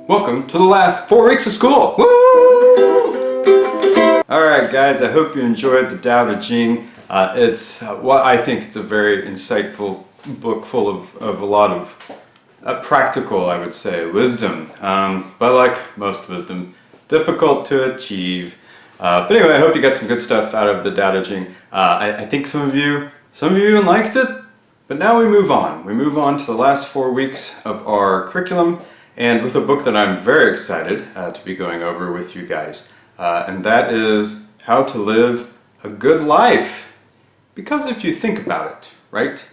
Welcome to the last 4 weeks of school! Woo! Alright guys, I hope you enjoyed the Tao Te Ching. It's what I think it's a very insightful book full of a lot of practical, I would say, wisdom. But like most wisdom, difficult to achieve. But anyway, I hope you got some good stuff out of the Tao Te Ching. I think some of you even liked it. But now we move on. We move on to the last 4 weeks of our curriculum, and with a book that I'm very excited to be going over with you guys. And that is How to Live a Good Life. Because if you think about it, right?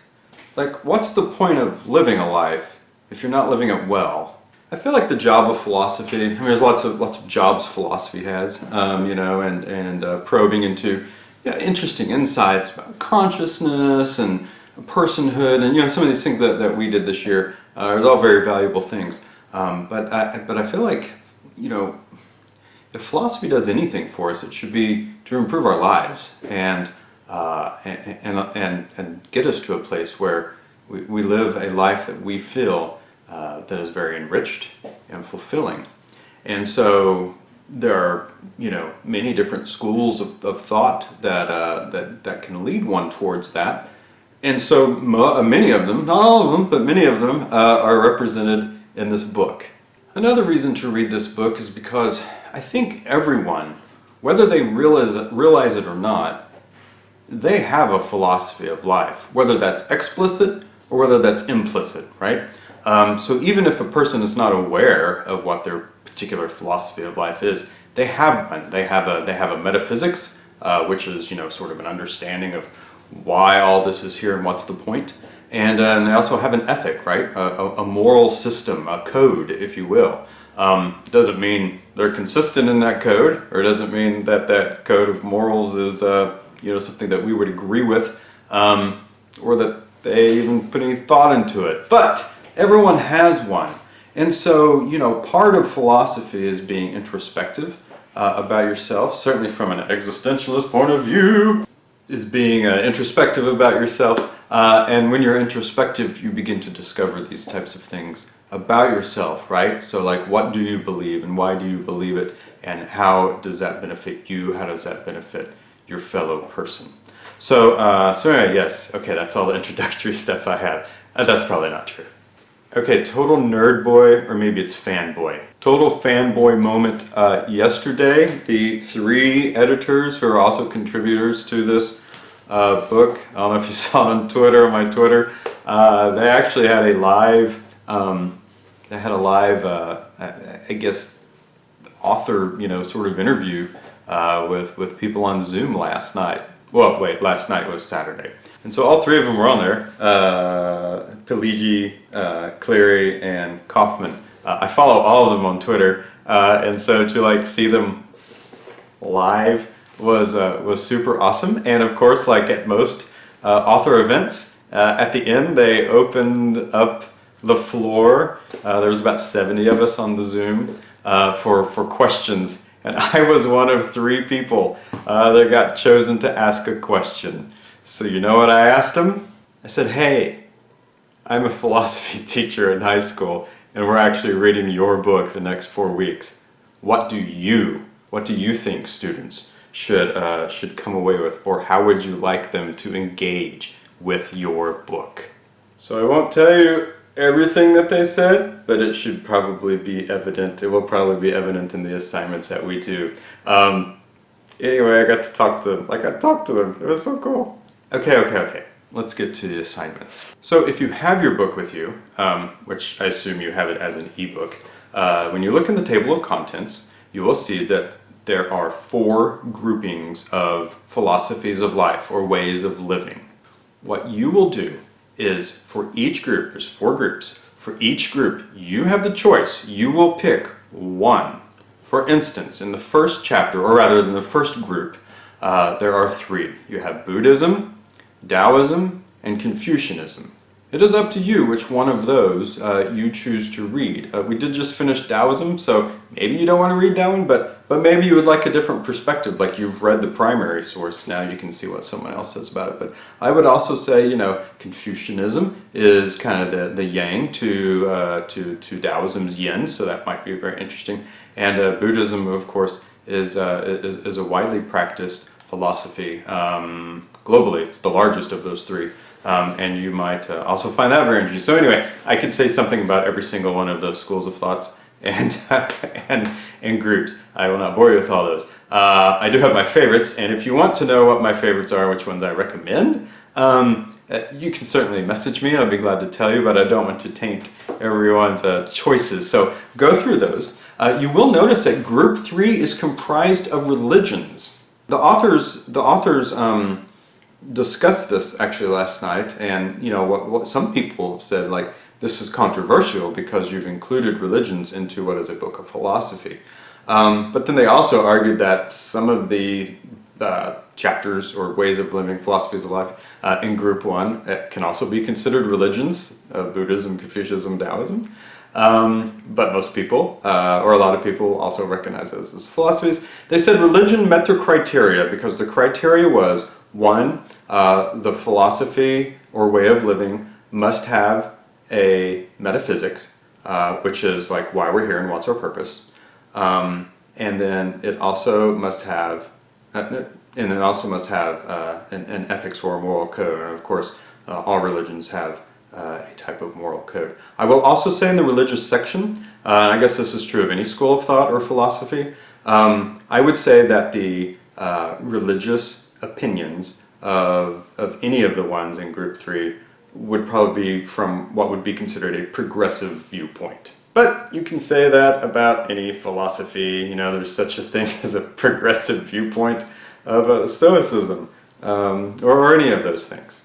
Like, what's the point of living a life if you're not living it well? I feel like the job of philosophy, I mean, there's lots of jobs philosophy has, you know, and probing into interesting insights about consciousness and personhood, and you know, some of these things that we did this year are all very valuable things. But I feel like, you know, if philosophy does anything for us, it should be to improve our lives and get us to a place where we live a life that we feel that is very enriched and fulfilling. And so there are, you know, many different schools of thought that can lead one towards that. And so many of them, not all of them, but many of them are represented in this book. Another reason to read this book is because I think everyone, whether they realize it or not, they have a philosophy of life, whether that's explicit or whether that's implicit, right? So even if a person is not aware of what their particular philosophy of life is, they have one. They have a metaphysics, which is, you know, sort of an understanding of why all this is here and what's the point. And they also have an ethic, right? A moral system, a code, if you will. Doesn't mean they're consistent in that code, or doesn't mean that that code of morals is, you know, something that we would agree with, or that they even put any thought into it. But everyone has one. And so, you know, part of philosophy is being introspective about yourself, certainly from an existentialist point of view, is being introspective about yourself. And when you're introspective, you begin to discover these types of things about yourself, right? So like, what do you believe and why do you believe it? And how does that benefit you? How does that benefit your fellow person? So anyway, yes, okay, that's all the introductory stuff I have. That's probably not true. Okay, total nerd boy, or maybe it's fanboy. Total fanboy moment yesterday. The 3 editors who are also contributors to this book, I don't know if you saw it on Twitter or my Twitter, they actually had a live, I guess, author, you know, sort of interview with people on Zoom last night. Well, wait, last night was Saturday. And so all 3 of them were on there, Pigliucci, Cleary, and Kaufman. I follow all of them on Twitter, and so to like see them live was super awesome. And of course, like at most author events, at the end they opened up the floor. There was about 70 of us on the Zoom for questions, and I was one of 3 people that got chosen to ask a question. So you know what I asked them? I said, hey, I'm a philosophy teacher in high school, and we're actually reading your book the next 4 weeks. What do you think students should come away with, or how would you like them to engage with your book? So I won't tell you everything that they said, but it should probably be evident. It will probably be evident in the assignments that we do. Anyway, I got to talk to them. Like, I talked to them. It was so cool. Okay. Let's get to the assignments. So if you have your book with you, which I assume you have it as an ebook, when you look in the table of contents, you will see that there are 4 groupings of philosophies of life or ways of living. What you will do is, for each group, there's 4 groups, for each group you have the choice. You will pick one. For instance, in the first chapter, or rather in the first group, there are 3. You have Buddhism, Taoism, and Confucianism. It is up to you which one of those you choose to read. We did just finish Taoism, so maybe you don't want to read that one, but But maybe you would like a different perspective, like you've read the primary source, now you can see what someone else says about it. But I would also say, Confucianism is kind of the yang to Taoism's yin, so that might be very interesting. And Buddhism, of course, is a widely practiced philosophy globally. It's the largest of those three. And you might also find that very interesting. So anyway, I could say something about every single one of those schools of thoughts and and groups. I will not bore you with all those. I do have my favorites, and if you want to know what my favorites are, which ones I recommend, you can certainly message me. I'll be glad to tell you, but I don't want to taint everyone's choices. So go through those. You will notice that Group 3 is comprised of religions. The authors discussed this actually last night, and what some people have said, like, this is controversial because you've included religions into what is a book of philosophy. But then they also argued that some of the chapters or ways of living, philosophies of life, in Group 1 can also be considered religions, Buddhism, Confucianism, Taoism. But most people, or a lot of people, also recognize those as philosophies. They said religion met their criteria because the criteria was, one, the philosophy or way of living must have a metaphysics, which is like why we're here and what's our purpose. And then it also must have, an ethics or a moral code. And of course, all religions have a type of moral code. I will also say in the religious section, I guess this is true of any school of thought or philosophy, I would say that the religious opinions of any of the ones in Group 3 would probably be from what would be considered a progressive viewpoint. But you can say that about any philosophy. There's such a thing as a progressive viewpoint of Stoicism, or any of those things.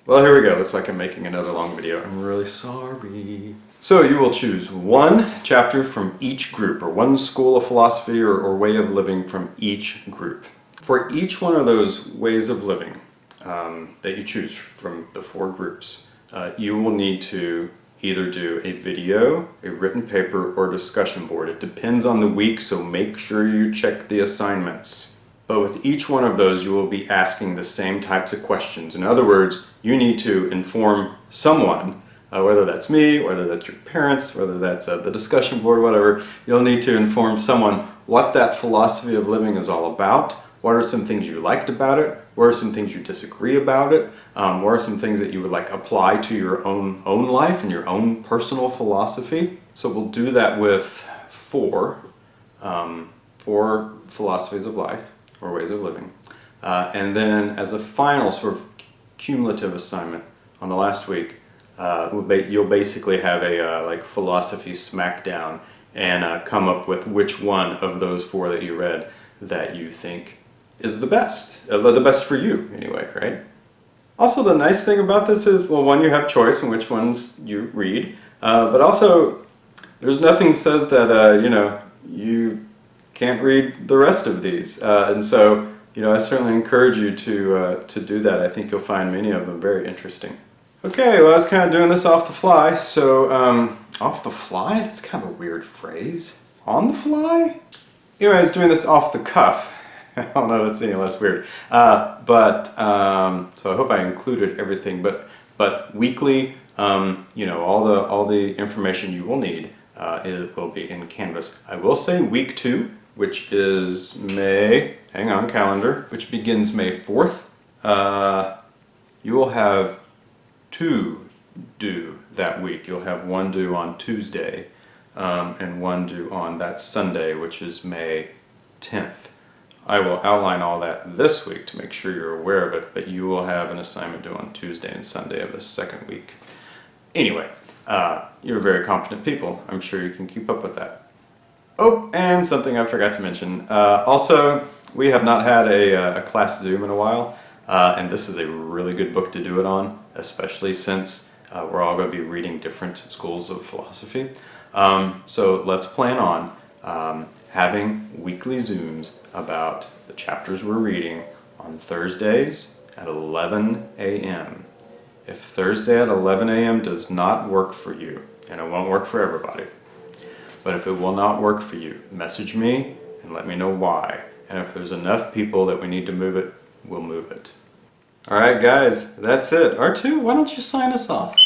Well, here we go. Looks like I'm making another long video. I'm really sorry. So you will choose one chapter from each group, or one school of philosophy or way of living from each group. For each one of those ways of living that you choose from the 4 groups, you will need to either do a video, a written paper, or discussion board. It depends on the week, so make sure you check the assignments. But with each one of those, you will be asking the same types of questions. In other words, you need to inform someone, whether that's me, whether that's your parents, whether that's the discussion board, whatever. You'll need to inform someone what that philosophy of living is all about. What are some things you liked about it? What are some things you disagree about it? What are some things that you would like apply to your own life and your own personal philosophy? So we'll do that with 4 philosophies of life or ways of living. And then as a final sort of cumulative assignment on the last week, you'll basically have a philosophy smackdown and come up with which one of those 4 that you read that you think is the best for you anyway, right? Also, the nice thing about this is, well, one, you have choice in which ones you read, but also there's nothing says that you can't read the rest of these, and so I certainly encourage you to do that. I think you'll find many of them very interesting. Okay, well, I was kind of doing this off the fly, so off the fly? That's kind of a weird phrase. On the fly? Anyway, I was doing this off the cuff. I don't know if it's any less weird. So I hope I included everything, but weekly, all the information you will need will be in Canvas. I will say week 2, which is calendar, which begins May 4th. You will have 2 due that week. You'll have 1 due on Tuesday, and 1 due on that Sunday, which is May 10th. I will outline all that this week to make sure you're aware of it, but you will have an assignment due on Tuesday and Sunday of the 2nd week. Anyway, you're very competent people. I'm sure you can keep up with that. Oh, and something I forgot to mention. Also, we have not had a class Zoom in a while, and this is a really good book to do it on, especially since we're all going to be reading different schools of philosophy. So let's plan on having weekly Zooms about the chapters we're reading on Thursdays at 11 a.m. If Thursday at 11 a.m. does not work for you, and it won't work for everybody, but if it will not work for you, message me and let me know why. And if there's enough people that we need to move it, we'll move it. All right, guys, that's it. R2, why don't you sign us off?